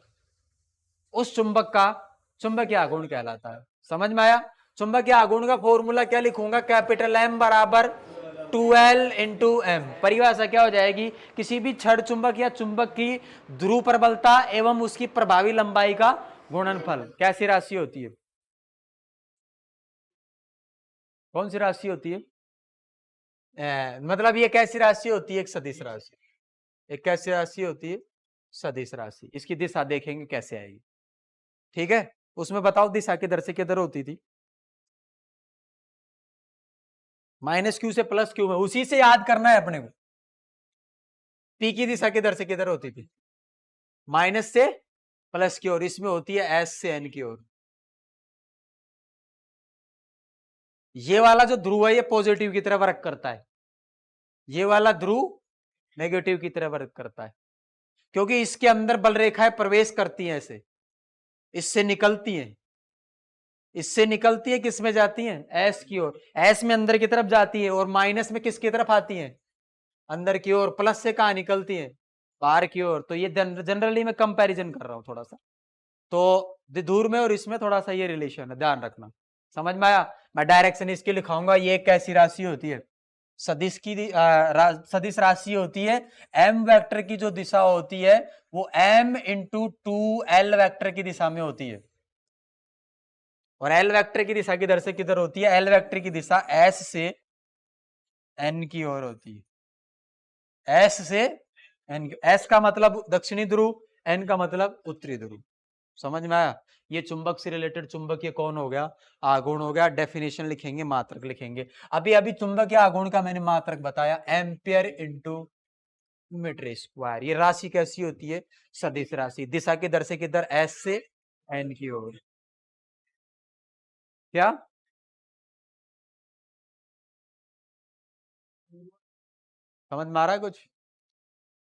उस चुंबक का चुंबकीय आघूर्ण कहलाता है। समझ में आया? चुंबकीय आघूर्ण का फॉर्मूला क्या लिखूंगा? कैपिटल एम बराबर 2L इंटू एम। परिभाषा क्या हो जाएगी? किसी भी छड़ चुंबक या चुंबक की ध्रुव प्रबलता एवं उसकी प्रभावी लंबाई का गुणनफल। कैसी राशि होती है? कौन सी राशि होती है? मतलब ये कैसी राशि होती है? एक सदिश राशि। एक कैसी राशि होती है? सदिश राशि। इसकी दिशा देखेंगे कैसे आएगी, ठीक है? उसमें बताओ दिशा किधर से किधर होती थी? माइनस क्यू से प्लस क्यू में, उसी से याद करना है अपने को। पी की दिशा किधर से किधर होती थी? माइनस से प्लस की ओर। इसमें होती है एस से एन की ओर। ये वाला जो ध्रुव है ये पॉजिटिव की तरफ वर्क करता है, ये वाला ध्रुव नेगेटिव की तरफ वर्क करता है, क्योंकि इसके अंदर बल रेखाएं प्रवेश करती हैं, ऐसे इससे निकलती हैं, इससे निकलती है, किस में जाती हैं? एस की ओर। एस में अंदर की तरफ जाती है और माइनस में किसकी तरफ आती हैं? अंदर की ओर। प्लस से कहां निकलती हैं? बाहर की ओर। तो ये जनरली मैं कंपैरिजन कर रहा हूं थोड़ा सा, तो दूर में और इसमें थोड़ा सा ये रिलेशन है, ध्यान रखना। समझ में आया? मैं डायरेक्शन इसके लिखाऊंगा। ये कैसी राशि होती है? सदिश की सदिश राशि होती है। एम वेक्टर की जो दिशा होती है वो m इंटू 2L वेक्टर की दिशा में होती है, और L वेक्टर की दिशा किधर से किधर होती है? L वेक्टर की दिशा S से N की ओर होती है। S से N, S का मतलब दक्षिणी ध्रुव, N का मतलब उत्तरी ध्रुव। समझ में आया? ये चुंबक से रिलेटेड चुंबकीय कौन हो गया? आघूर्ण हो गया। डेफिनेशन लिखेंगे, मात्रक लिखेंगे। अभी चुंबकीय आघूर्ण का मैंने मात्रक बताया, एम्पियर इंटू मीटर स्क्वायर। ये राशि कैसी होती है? सदिश राशि। दिशा किधर से किधर? एस से एन की ओर। क्या समझ में आ रहा है कुछ?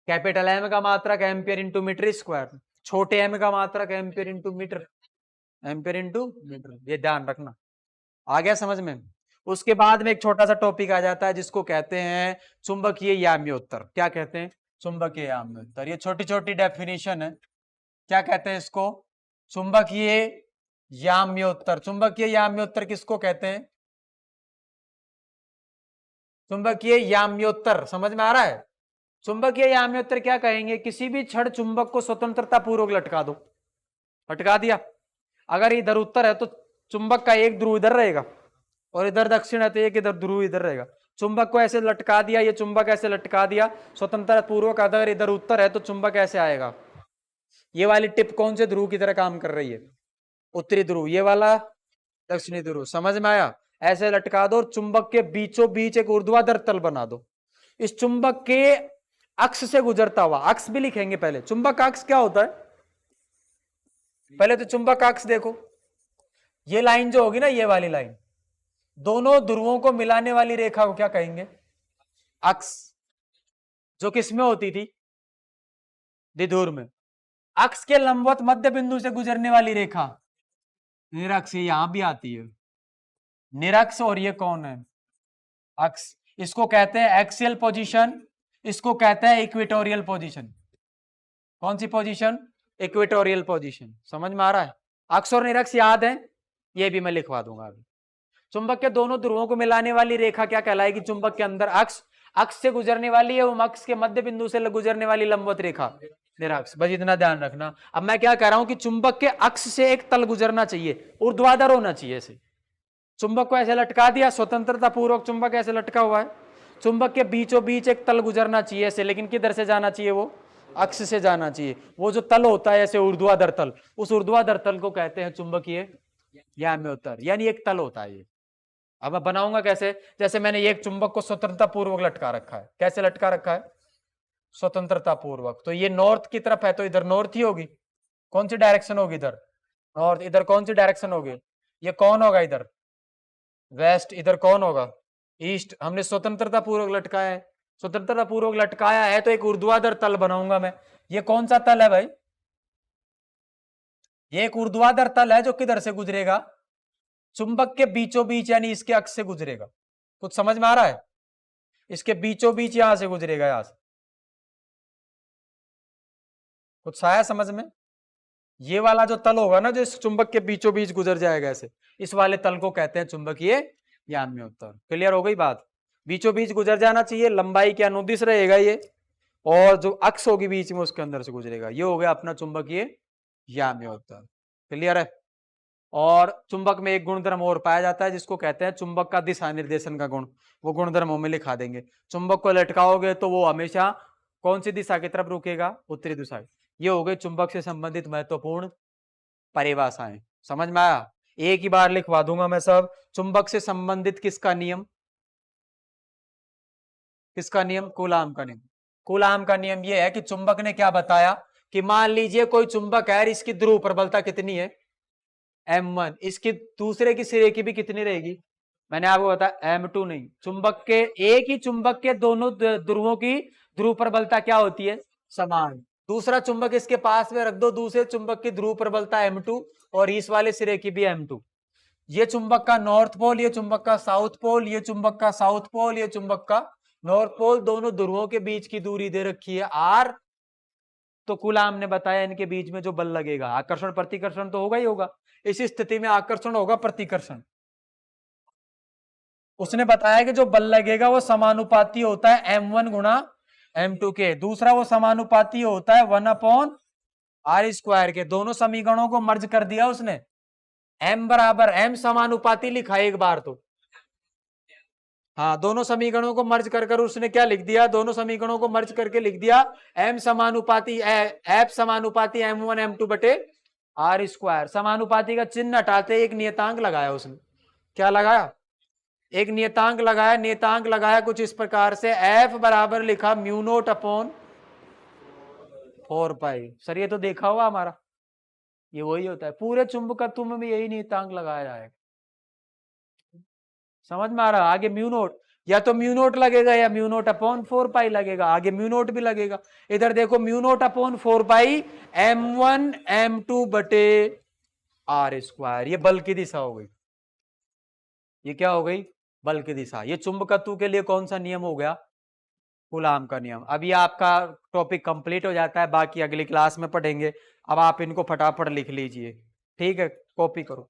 कैपिटल एम का मात्रक एम्पियर इंटू मीटर स्क्वायर, छोटे एम का मात्रक ampere into metre, ampere into metre. ये ध्यान रखना। आ गया समझ में? उसके बाद में एक छोटा सा टॉपिक आ जाता है जिसको कहते हैं चुंबकीय याम्योत्तर। क्या कहते हैं? चुंबकीय याम्योत्तर। ये छोटी छोटी डेफिनेशन है। क्या कहते हैं इसको? चुंबकीय याम्योत्तर। चुंबकीय याम्योत्तर किसको कहते हैं? चुंबकीय याम्योत्तर। समझ में आ रहा है? चुंबकीय याम्योत्तर क्या कहेंगे? किसी भी छड़ चुंबक को स्वतंत्रता पूर्वक लटका दो। लटका दिया, अगर इधर उत्तर है तो चुंबक का एक ध्रुव इधर रहेगा और इधर दक्षिण है तो एक इधर ध्रुव इधर रहेगा। चुंबक को ऐसे लटका दिया, ये चुंबक ऐसे लटका दिया स्वतंत्रता पूर्वक। अगर इधर उत्तर है तो चुंबक ऐसे आएगा। ये वाली टिप कौन से ध्रुव की तरह काम कर रही है? उत्तरी ध्रुव। ये वाला दक्षिणी ध्रुव। समझ में आया? ऐसे लटका दो और चुंबक के बीचों बीच एक ऊर्ध्वाधर तल बना दो। इस चुंबक के अक्ष से गुजरता हुआ, अक्ष भी लिखेंगे पहले। चुंबक अक्ष क्या होता है? पहले तो चुंबक अक्ष देखो। ये लाइन जो होगी ना, ये वाली लाइन, दोनों ध्रुवों को मिलाने वाली रेखा को क्या कहेंगे? अक्ष। जो किसमें होती थी? द्विध्रुव में। अक्ष के लंबवत मध्य बिंदु से गुजरने वाली रेखा निरक्ष। यहां भी आती है निरक्ष। और ये कौन है? अक्ष। इसको कहते हैं एक्सियल पोजीशन, इसको कहते हैं इक्वेटोरियल पोजीशन। कौन सी पोजीशन? Equatorial position. समझ में आ रहा है? अक्ष और निरक्ष याद है? ये भी मैं लिखवा दूंगा अभी। चुंबक के दोनों ध्रुवों को मिलाने वाली रेखा क्या कहलाएगी? चुंबक के अंदर अक्ष। अक्ष से गुजरने वाली एवं अक्ष के मध्य बिंदु से गुजरने वाली लंबवत रेखा निरक्ष। बस इतना ध्यान रखना। अब मैं क्या कह रहा हूं कि चुंबक के अक्ष से एक तल गुजरना चाहिए, ऊर्ध्वाधर होना चाहिए। ऐसे चुंबक को ऐसे लटका दिया स्वतंत्रता पूर्वक, चुंबक ऐसे लटका हुआ है, चुंबक के बीचों बीच एक तल गुजरना चाहिए ऐसे। लेकिन किधर से जाना चाहिए? वो अक्ष से जाना चाहिए। वो जो तल होता है ऐसे ऊर्ध्वाधर तल, उस ऊर्ध्वाधर तल को कहते हैं चुंबकीय याम्योत्तर, यानी एक तल होता है ये। अब मैं बनाऊंगा कैसे? जैसे मैंने एक चुंबक को स्वतंत्रता पूर्वक लटका रखा है। कैसे लटका रखा है? स्वतंत्रता पूर्वक। तो ये नॉर्थ की तरफ है तो इधर नॉर्थ ही होगी। कौन सी डायरेक्शन होगी? इधर नॉर्थ। इधर कौन सी डायरेक्शन होगी? ये कौन होगा? इधर वेस्ट। इधर कौन होगा? ईस्ट। हमने स्वतंत्रता पूर्वक लटकाया है। स्वतंत्रता पूर्वक लटकाया है तो एक ऊर्ध्वाधर तल बनाऊंगा मैं। ये कौन सा तल है भाई? ये एक ऊर्ध्वाधर तल है जो किधर से गुजरेगा? चुंबक के बीचों बीच यानी इसके अक्ष से गुजरेगा। कुछ समझ में आ रहा है? इसके बीचों बीच यहां से गुजरेगा, यहां से। कुछ आया समझ में? ये वाला जो तल होगा ना, जो इस चुंबक के बीचों बीच गुजर जाएगा ऐसे, इस वाले तल को कहते हैं चुंबकीय याम्य उत्तर। क्लियर हो गई बात? बीचों बीच गुजर जाना चाहिए, लंबाई के अनुदिश रहेगा ये, और जो अक्ष होगी बीच में उसके अंदर से गुजरेगा। ये हो गया अपना चुंबकीय याम्य उत्तर। क्लियर है? और चुंबक में एक गुणधर्म और पाया जाता है जिसको कहते हैं चुंबक का दिशा निर्देशन का गुण। वो गुणधर्मों में लिखा देंगे। चुंबक को लटकाओगे तो वो हमेशा कौन सी दिशा की तरफ रुकेगा? उत्तरी दिशा। ये हो गए चुंबक से संबंधित महत्वपूर्ण परिभाषाएं। समझ में आया? एक ही बार लिखवा दूंगा मैं सब। चुंबक से संबंधित किसका नियम? किसका नियम? कूलाम का नियम। कूलाम का नियम यह है कि चुंबक ने क्या बताया कि मान लीजिए कोई चुंबक है, इसकी ध्रुव प्रबलता कितनी है? M1। इसकी दूसरे की सिरे की भी कितनी रहेगी? मैंने आपको बताया M2 नहीं। चुंबक के, एक ही चुंबक के दोनों ध्रुवों की ध्रुव प्रबलता क्या होती है? समान। दूसरा चुंबक इसके पास में रख दो, दूसरे चुंबक की ध्रुव प्रबलता M2 और इस वाले सिरे की भी M2। ये चुंबक का नॉर्थ पोल, ये चुंबक का साउथ पोल, ये चुंबक का साउथ पोल, ये चुंबक का नॉर्थ पोल, दोनों ध्रुवों के बीच की दूरी दे रखी है R। तो कूलाम ने बताया इनके बीच में जो बल लगेगा, आकर्षण प्रतिकर्षण तो होगा ही होगा। इस स्थिति में आकर्षण होगा प्रतिकर्षण। उसने बताया कि जो बल लगेगा वो समानुपाती होता है M1 गुणा M2 के। दूसरा वो समानुपाती होता है 1/r² के। दोनों समीकरणों को मर्ज कर दिया उसने। M बराबर M समानुपाती लिखा एक बार तो। हाँ, दोनों समीकरणों को मर्ज कर उसने क्या लिख दिया? दोनों समीकरणों को मर्ज करके लिख दिया M समानुपाती F समानुपाती M1 M2 बटे R²। समानुपाती का चिन्ह हटाते एक नियतांक लगाया उसने। क्या लगाया? एक नियतांक लगाया। नियतांक लगाया कुछ इस प्रकार से, F बराबर लिखा μ0/4π। सर ये तो देखा हुआ हमारा, ये वही होता है पूरे चुंबकत्व में भी यही नियतांक लगाया जाएगा। समझ में आ रहा? आगे μ0 या तो μ0 लगेगा या μ0/4π लगेगा। आगे μ0 भी लगेगा। इधर देखो μ0/4π M1 M2 बटे R²। ये बल की दिशा हो गई। ये क्या हो गई? बल की दिशा। ये चुंबकत्व के लिए कौन सा नियम हो गया? कूलाम का नियम। अब ये आपका टॉपिक कंप्लीट हो जाता है, बाकी अगली क्लास में पढ़ेंगे। अब आप इनको फटाफट लिख लीजिए, ठीक है? कॉपी करो।